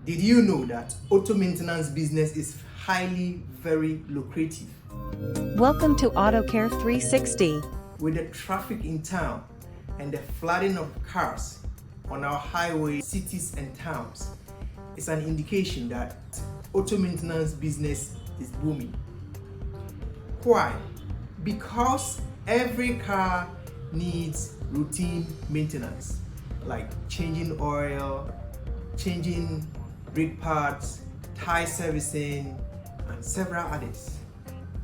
Did you know that auto maintenance business is very lucrative? Welcome to Autocare 360. With the traffic in town and the flooding of cars on our highways, cities and towns, it's an indication that auto maintenance business is booming. Why? Because every car needs routine maintenance, like changing oil, changing brake pads, tire servicing, and several others.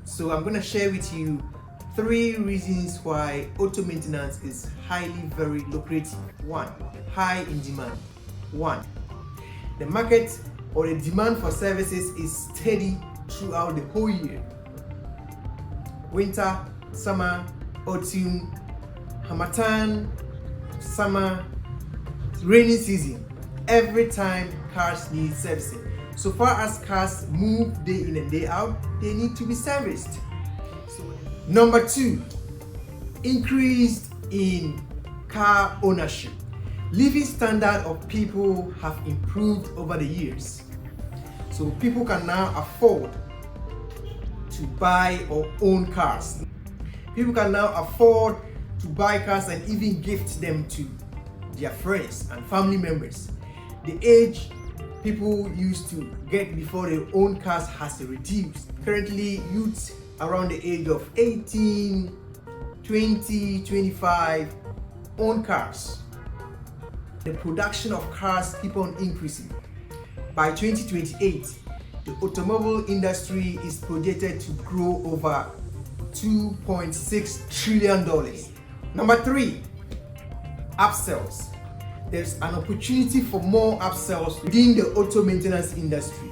So I'm going to share with you 3 reasons why auto maintenance is very lucrative. 1, high in demand. 1, the market or the demand for services is steady throughout the whole year. Winter, summer, autumn, harmattan, summer, rainy season. Every time cars need servicing. So far as cars move day in and day out, they need to be serviced. Number 2, increase in car ownership. Living standard of people have improved over the years. So people can now afford to buy or own cars. People can now afford to buy cars and even gift them to their friends and family members. The age people used to get before they own cars has reduced. Currently, youths around the age of 18, 20, 25 own cars. The production of cars keep on increasing. By 2028, the automobile industry is projected to grow over $2.6 trillion. Number 3, upsells. There's an opportunity for more upsells within the auto maintenance industry.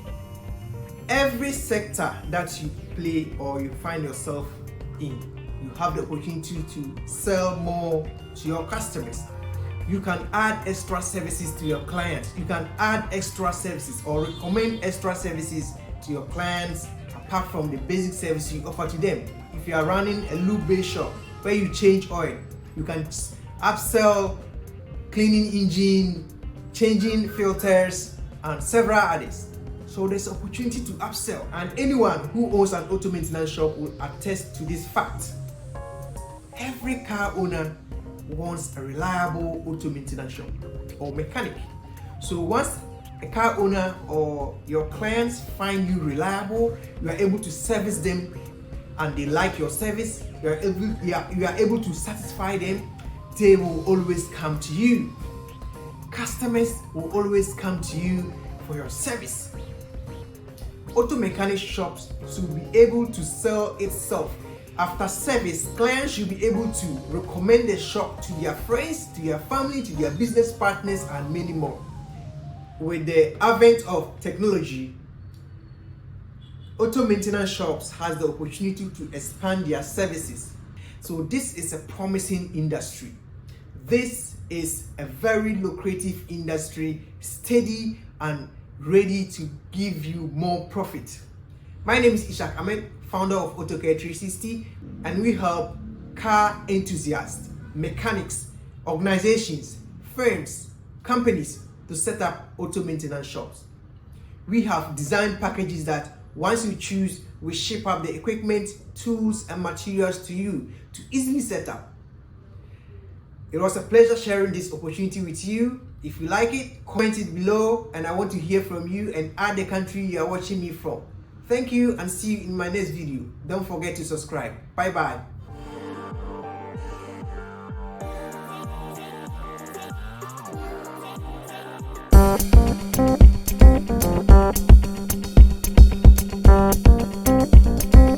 Every sector that you play or you find yourself in, you have the opportunity to sell more to your customers. You can add extra services to your clients. You can add extra services or recommend extra services to your clients apart from the basic service you offer to them. If you are running a lube-based shop where you change oil, you can upsell cleaning engine, changing filters, and several others. So there's opportunity to upsell, and anyone who owns an auto maintenance shop will attest to this fact. Every car owner wants a reliable auto maintenance shop or mechanic. So once a car owner or your clients find you reliable, you are able to service them and they like your service, you are able to satisfy them, they will always come to you. Customers will always come to you for your service. Auto mechanic shops should be able to sell itself. After service, clients should be able to recommend the shop to their friends, to their family, to their business partners, and many more. With the advent of technology, auto maintenance shops has the opportunity to expand their services. So this is a promising industry. This is a very lucrative industry, steady and ready to give you more profit. My name is Ishak Ahmed, founder of Autocare 360, and we help car enthusiasts, mechanics, organizations, firms, companies to set up auto maintenance shops. We have design packages that once you choose, we ship up the equipment, tools, and materials to you to easily set up. It was a pleasure sharing this opportunity with you. If you like it, comment it below, and I want to hear from you and add the country you are watching me from. Thank you and see you in my next video. Don't forget to subscribe. Bye bye.